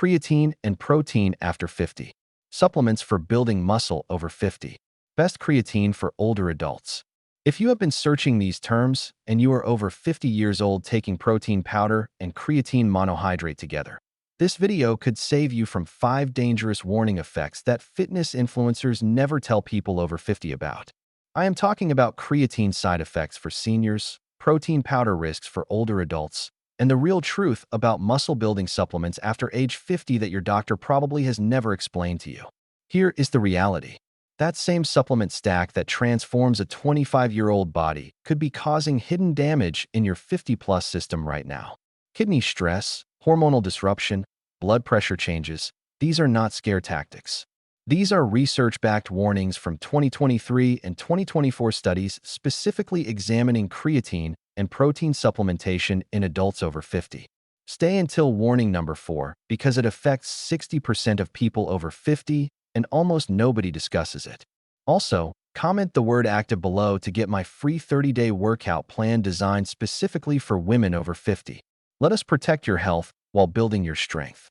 Creatine and protein after 50. Supplements for building muscle over 50. Best creatine for older adults. If you have been searching these terms and you are over 50 years old taking protein powder and creatine monohydrate together, this video could save you from 5 dangerous warning effects that fitness influencers never tell people over 50 about. I am talking about creatine side effects for seniors, protein powder risks for older adults, and the real truth about muscle-building supplements after age 50 that your doctor probably has never explained to you. Here is the reality. That same supplement stack that transforms a 25-year-old body could be causing hidden damage in your 50-plus system right now. Kidney stress, hormonal disruption, blood pressure changes, these are not scare tactics. These are research-backed warnings from 2023 and 2024 studies specifically examining creatine and protein supplementation in adults over 50. Stay until warning number 4 because it affects 60% of people over 50 and almost nobody discusses it. Also, comment the word active below to get my free 30-day workout plan designed specifically for women over 50. Let us protect your health while building your strength.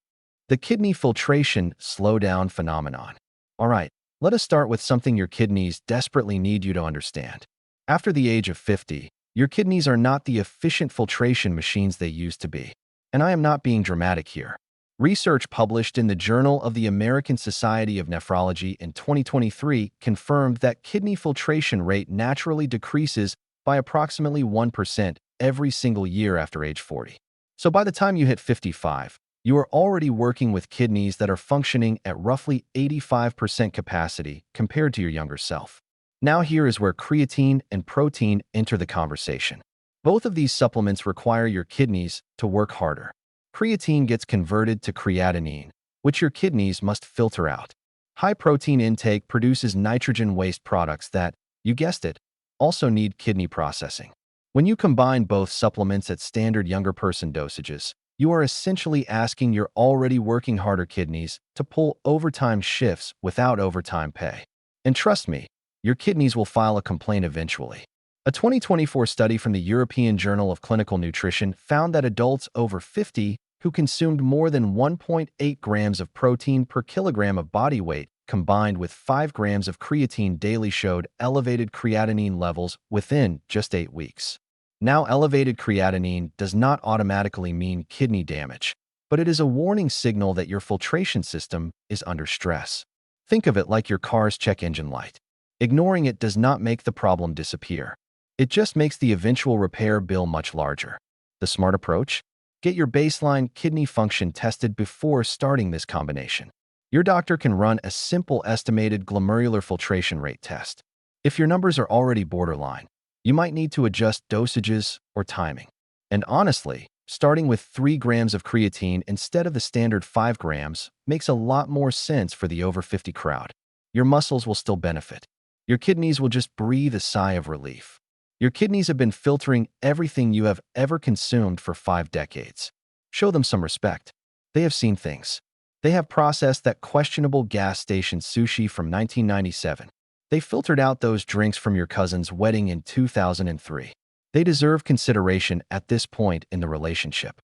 The kidney filtration slowdown phenomenon. Alright, let us start with something your kidneys desperately need you to understand. After the age of 50, your kidneys are not the efficient filtration machines they used to be. And I am not being dramatic here. Research published in the Journal of the American Society of Nephrology in 2023 confirmed that kidney filtration rate naturally decreases by approximately 1% every single year after age 40. So by the time you hit 55, you are already working with kidneys that are functioning at roughly 85% capacity compared to your younger self. Now here is where creatine and protein enter the conversation. Both of these supplements require your kidneys to work harder. Creatine gets converted to creatinine, which your kidneys must filter out. High protein intake produces nitrogen waste products that, you guessed it, also need kidney processing. When you combine both supplements at standard younger person dosages, you are essentially asking your already working harder kidneys to pull overtime shifts without overtime pay. And trust me, your kidneys will file a complaint eventually. A 2024 study from the European Journal of Clinical Nutrition found that adults over 50 who consumed more than 1.8 grams of protein per kilogram of body weight combined with 5 grams of creatine daily showed elevated creatinine levels within just 8 weeks. Now, elevated creatinine does not automatically mean kidney damage, but it is a warning signal that your filtration system is under stress. Think of it like your car's check engine light. Ignoring it does not make the problem disappear. It just makes the eventual repair bill much larger. The smart approach? Get your baseline kidney function tested before starting this combination. Your doctor can run a simple estimated glomerular filtration rate test. If your numbers are already borderline, you might need to adjust dosages or timing. And honestly, starting with 3 grams of creatine instead of the standard 5 grams makes a lot more sense for the over 50 crowd. Your muscles will still benefit. Your kidneys will just breathe a sigh of relief. Your kidneys have been filtering everything you have ever consumed for 5 decades. Show them some respect. They have seen things. They have processed that questionable gas station sushi from 1997. They filtered out those drinks from your cousin's wedding in 2003. They deserve consideration at this point in the relationship.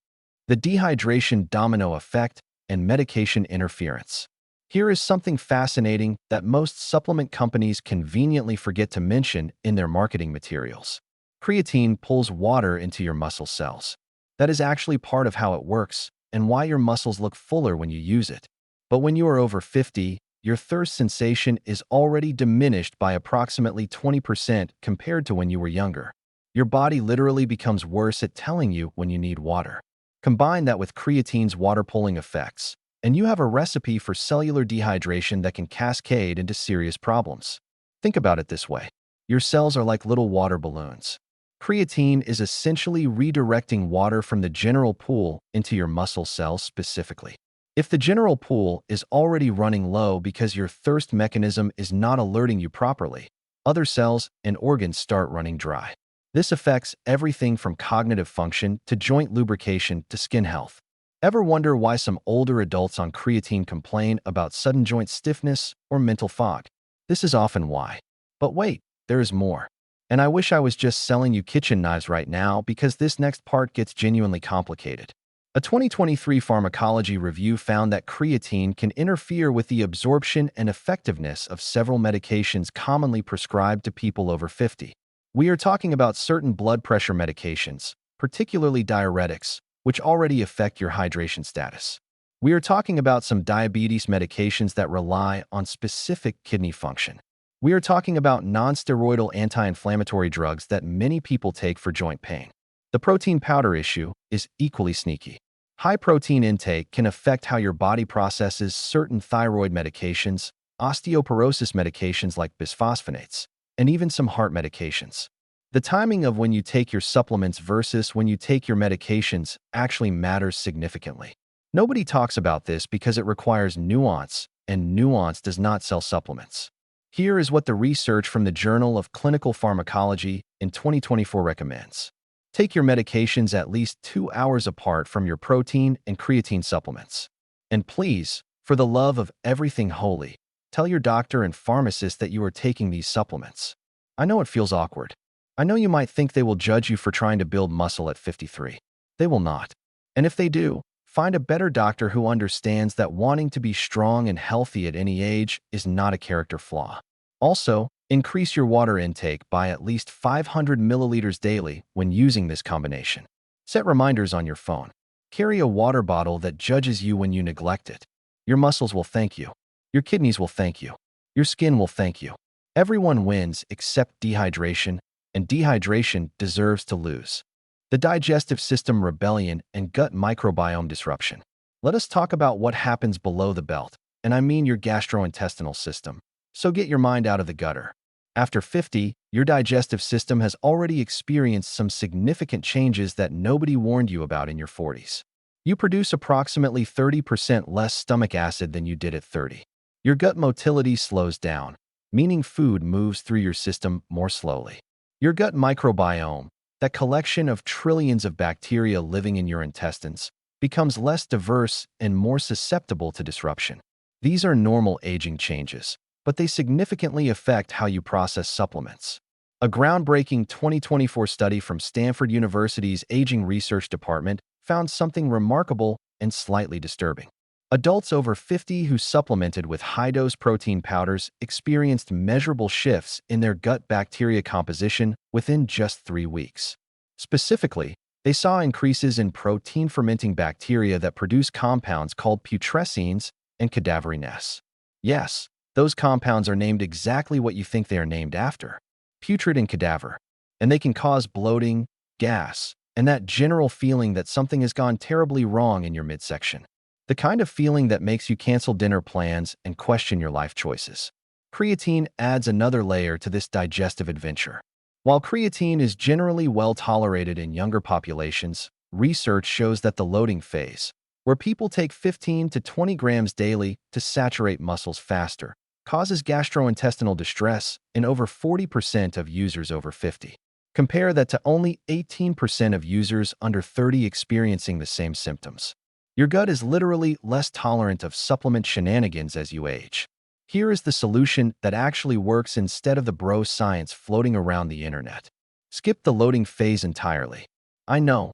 The dehydration domino effect and medication interference. Here is something fascinating that most supplement companies conveniently forget to mention in their marketing materials. Creatine pulls water into your muscle cells. That is actually part of how it works and why your muscles look fuller when you use it. But when you are over 50, your thirst sensation is already diminished by approximately 20% compared to when you were younger. Your body literally becomes worse at telling you when you need water. Combine that with creatine's water-pulling effects, and you have a recipe for cellular dehydration that can cascade into serious problems. Think about it this way. Your cells are like little water balloons. Creatine is essentially redirecting water from the general pool into your muscle cells specifically. If the general pool is already running low because your thirst mechanism is not alerting you properly, other cells and organs start running dry. This affects everything from cognitive function to joint lubrication to skin health. Ever wonder why some older adults on creatine complain about sudden joint stiffness or mental fog? This is often why. But wait, there is more. And I wish I was just selling you kitchen knives right now because this next part gets genuinely complicated. A 2023 pharmacology review found that creatine can interfere with the absorption and effectiveness of several medications commonly prescribed to people over 50. We are talking about certain blood pressure medications, particularly diuretics, which already affect your hydration status. We are talking about some diabetes medications that rely on specific kidney function. We are talking about non-steroidal anti-inflammatory drugs that many people take for joint pain. The protein powder issue is equally sneaky. High protein intake can affect how your body processes certain thyroid medications, osteoporosis medications like bisphosphonates, and even some heart medications. The timing of when you take your supplements versus when you take your medications actually matters significantly. Nobody talks about this because it requires nuance, and nuance does not sell supplements. Here is what the research from the Journal of Clinical Pharmacology in 2024 recommends. Take your medications at least 2 hours apart from your protein and creatine supplements. And please, for the love of everything holy, tell your doctor and pharmacist that you are taking these supplements. I know it feels awkward. I know you might think they will judge you for trying to build muscle at 53. They will not. And if they do, find a better doctor who understands that wanting to be strong and healthy at any age is not a character flaw. Also, increase your water intake by at least 500 milliliters daily when using this combination. Set reminders on your phone. Carry a water bottle that judges you when you neglect it. Your muscles will thank you. Your kidneys will thank you. Your skin will thank you. Everyone wins except dehydration, and dehydration deserves to lose. The digestive system rebellion and gut microbiome disruption. Let us talk about what happens below the belt, and I mean your gastrointestinal system. So get your mind out of the gutter. After 50, your digestive system has already experienced some significant changes that nobody warned you about in your 40s. You produce approximately 30% less stomach acid than you did at 30. Your gut motility slows down, meaning food moves through your system more slowly. Your gut microbiome, that collection of trillions of bacteria living in your intestines, becomes less diverse and more susceptible to disruption. These are normal aging changes, but they significantly affect how you process supplements. A groundbreaking 2024 study from Stanford University's Aging Research Department found something remarkable and slightly disturbing. Adults over 50 who supplemented with high-dose protein powders experienced measurable shifts in their gut bacteria composition within just 3 weeks. Specifically, they saw increases in protein-fermenting bacteria that produce compounds called putrescines and cadaverines. Yes, those compounds are named exactly what you think they are named after: putrid and cadaver. And they can cause bloating, gas, and that general feeling that something has gone terribly wrong in your midsection. The kind of feeling that makes you cancel dinner plans and question your life choices. Creatine adds another layer to this digestive adventure. While creatine is generally well tolerated in younger populations, research shows that the loading phase, where people take 15 to 20 grams daily to saturate muscles faster, causes gastrointestinal distress in over 40% of users over 50. Compare that to only 18% of users under 30 experiencing the same symptoms. Your gut is literally less tolerant of supplement shenanigans as you age. Here is the solution that actually works instead of the bro science floating around the internet. Skip the loading phase entirely. I know,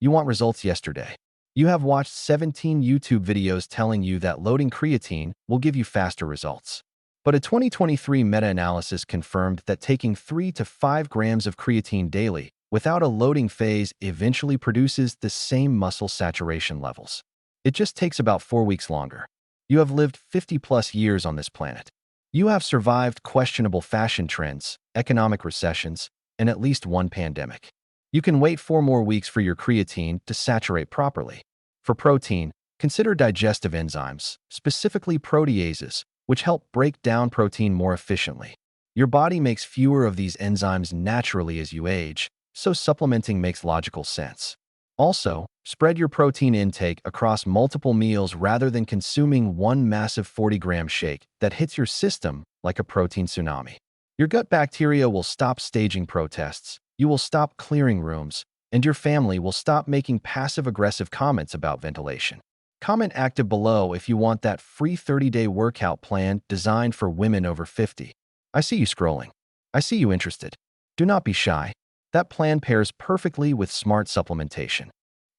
you want results yesterday. You have watched 17 YouTube videos telling you that loading creatine will give you faster results. But a 2023 meta-analysis confirmed that taking 3 to 5 grams of creatine daily without a loading phase eventually produces the same muscle saturation levels. It just takes about 4 weeks longer. You have lived 50-plus years on this planet. You have survived questionable fashion trends, economic recessions, and at least one pandemic. You can wait 4 more weeks for your creatine to saturate properly. For protein, consider digestive enzymes, specifically proteases, which help break down protein more efficiently. Your body makes fewer of these enzymes naturally as you age, so supplementing makes logical sense. Also, spread your protein intake across multiple meals rather than consuming one massive 40-gram shake that hits your system like a protein tsunami. Your gut bacteria will stop staging protests, you will stop clearing rooms, and your family will stop making passive-aggressive comments about ventilation. Comment active below if you want that free 30-day workout plan designed for women over 50. I see you scrolling. I see you interested. Do not be shy. That plan pairs perfectly with smart supplementation.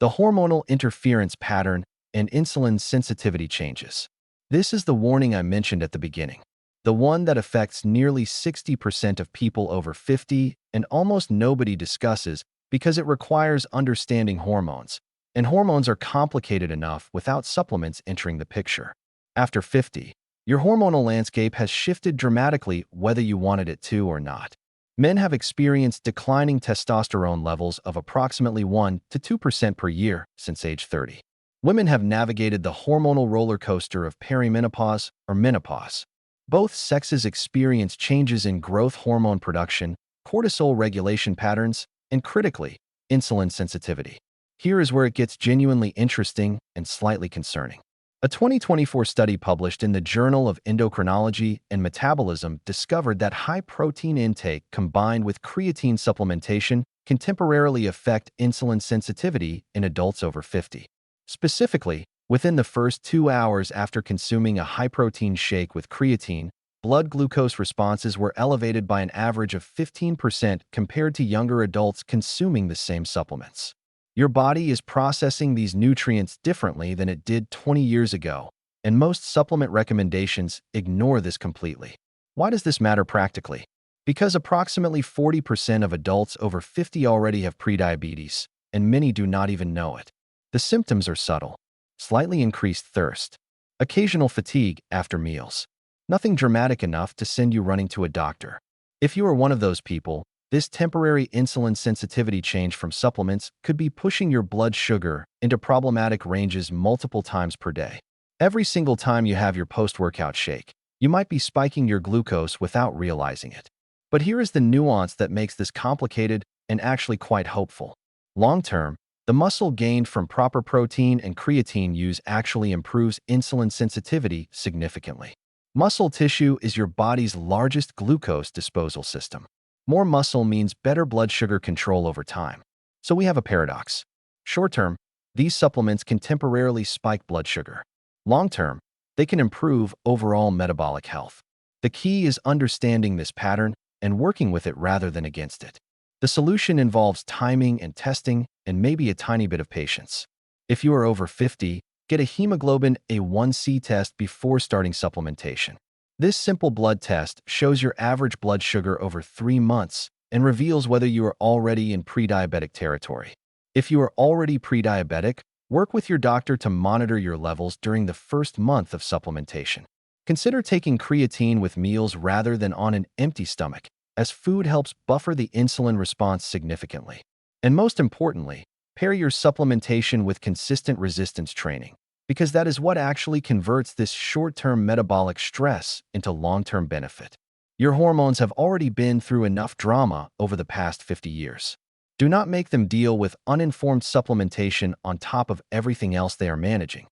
the hormonal interference pattern, and insulin sensitivity changes. This is the warning I mentioned at the beginning, the one that affects nearly 60% of people over 50 and almost nobody discusses because it requires understanding hormones, and hormones are complicated enough without supplements entering the picture. After 50, your hormonal landscape has shifted dramatically whether you wanted it to or not. Men have experienced declining testosterone levels of approximately 1 to 2% per year since age 30. Women have navigated the hormonal roller coaster of perimenopause or menopause. Both sexes experience changes in growth hormone production, cortisol regulation patterns, and critically, insulin sensitivity. Here is where it gets genuinely interesting and slightly concerning. A 2024 study published in the Journal of Endocrinology and Metabolism discovered that high protein intake combined with creatine supplementation can temporarily affect insulin sensitivity in adults over 50. Specifically, within the first 2 hours after consuming a high-protein shake with creatine, blood glucose responses were elevated by an average of 15% compared to younger adults consuming the same supplements. Your body is processing these nutrients differently than it did 20 years ago, and most supplement recommendations ignore this completely. Why does this matter practically? Because approximately 40% of adults over 50 already have prediabetes, and many do not even know it. The symptoms are subtle: slightly increased thirst, occasional fatigue after meals. Nothing dramatic enough to send you running to a doctor. If you are one of those people, this temporary insulin sensitivity change from supplements could be pushing your blood sugar into problematic ranges multiple times per day. Every single time you have your post-workout shake, you might be spiking your glucose without realizing it. But here is the nuance that makes this complicated and actually quite hopeful. Long-term, the muscle gained from proper protein and creatine use actually improves insulin sensitivity significantly. Muscle tissue is your body's largest glucose disposal system. More muscle means better blood sugar control over time. So we have a paradox. Short-term, these supplements can temporarily spike blood sugar. Long-term, they can improve overall metabolic health. The key is understanding this pattern and working with it rather than against it. The solution involves timing and testing and maybe a tiny bit of patience. If you are over 50, get a hemoglobin A1C test before starting supplementation. This simple blood test shows your average blood sugar over 3 months and reveals whether you are already in pre-diabetic territory. If you are already pre-diabetic, work with your doctor to monitor your levels during the first month of supplementation. Consider taking creatine with meals rather than on an empty stomach, as food helps buffer the insulin response significantly. And most importantly, pair your supplementation with consistent resistance training, because that is what actually converts this short-term metabolic stress into long-term benefit. Your hormones have already been through enough drama over the past 50 years. Do not make them deal with uninformed supplementation on top of everything else they are managing.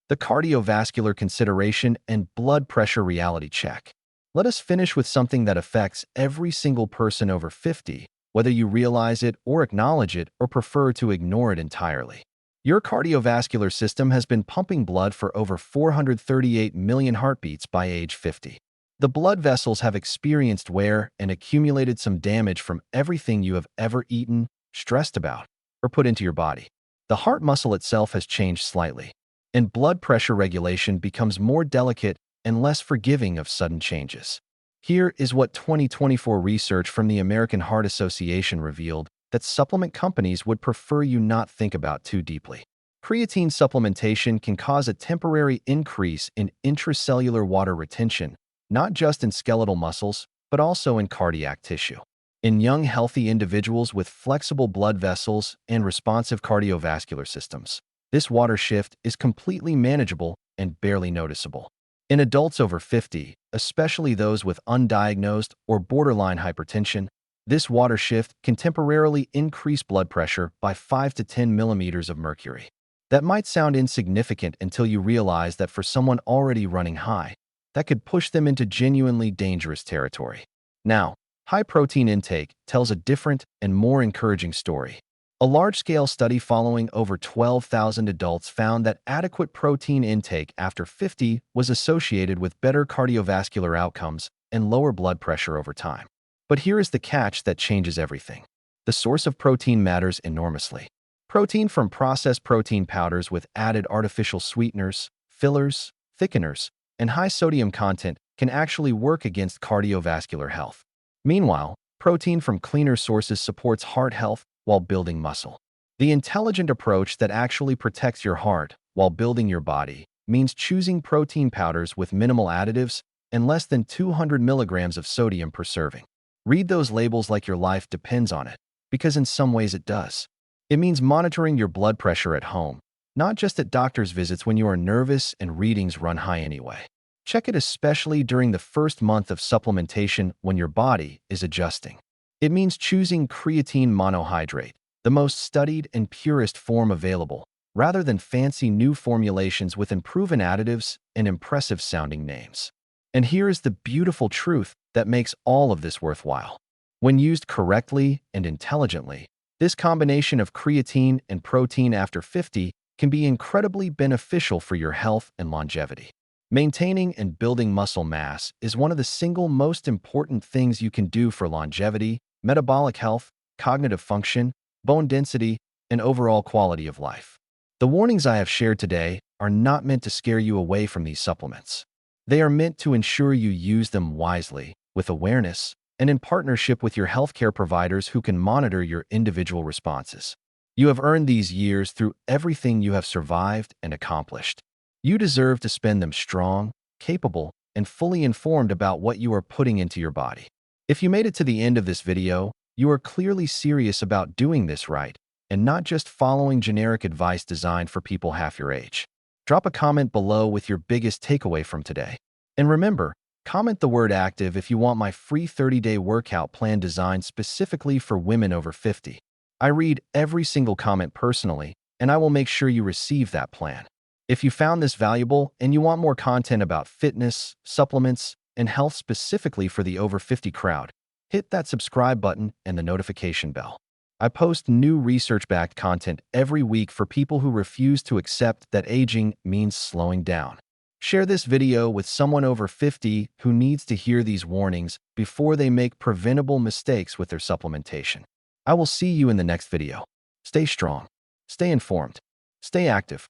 The cardiovascular consideration and blood pressure reality check. Let us finish with something that affects every single person over 50, whether you realize it or acknowledge it or prefer to ignore it entirely. Your cardiovascular system has been pumping blood for over 438 million heartbeats by age 50. The blood vessels have experienced wear and accumulated some damage from everything you have ever eaten, stressed about, or put into your body. The heart muscle itself has changed slightly, and blood pressure regulation becomes more delicate and less forgiving of sudden changes. Here is what 2024 research from the American Heart Association revealed that supplement companies would prefer you not think about too deeply. Creatine supplementation can cause a temporary increase in intracellular water retention, not just in skeletal muscles, but also in cardiac tissue. In young, healthy individuals with flexible blood vessels and responsive cardiovascular systems, this water shift is completely manageable and barely noticeable. In adults over 50, especially those with undiagnosed or borderline hypertension, this water shift can temporarily increase blood pressure by 5 to 10 millimeters of mercury. That might sound insignificant until you realize that for someone already running high, that could push them into genuinely dangerous territory. Now, high protein intake tells a different and more encouraging story. A large-scale study following over 12,000 adults found that adequate protein intake after 50 was associated with better cardiovascular outcomes and lower blood pressure over time. But here is the catch that changes everything. The source of protein matters enormously. Protein from processed protein powders with added artificial sweeteners, fillers, thickeners, and high sodium content can actually work against cardiovascular health. Meanwhile, protein from cleaner sources supports heart health while building muscle. The intelligent approach that actually protects your heart while building your body means choosing protein powders with minimal additives and less than 200 milligrams of sodium per serving. Read those labels like your life depends on it, because in some ways it does. It means monitoring your blood pressure at home, not just at doctor's visits when you are nervous and readings run high anyway. Check it especially during the first month of supplementation when your body is adjusting. It means choosing creatine monohydrate, the most studied and purest form available, rather than fancy new formulations with unproven additives and impressive-sounding names. And here is the beautiful truth that makes all of this worthwhile. When used correctly and intelligently, this combination of creatine and protein after 50 can be incredibly beneficial for your health and longevity. Maintaining and building muscle mass is one of the single most important things you can do for longevity, metabolic health, cognitive function, bone density, and overall quality of life. The warnings I have shared today are not meant to scare you away from these supplements. They are meant to ensure you use them wisely, with awareness, and in partnership with your healthcare providers who can monitor your individual responses. You have earned these years through everything you have survived and accomplished. You deserve to spend them strong, capable, and fully informed about what you are putting into your body. If you made it to the end of this video, you are clearly serious about doing this right, and not just following generic advice designed for people half your age. Drop a comment below with your biggest takeaway from today. And remember, comment the word active if you want my free 30-day workout plan designed specifically for women over 50. I read every single comment personally, and I will make sure you receive that plan. If you found this valuable and you want more content about fitness, supplements, and health specifically for the over 50 crowd, hit that subscribe button and the notification bell. I post new research-backed content every week for people who refuse to accept that aging means slowing down. Share this video with someone over 50 who needs to hear these warnings before they make preventable mistakes with their supplementation. I will see you in the next video. Stay strong, stay informed, stay active,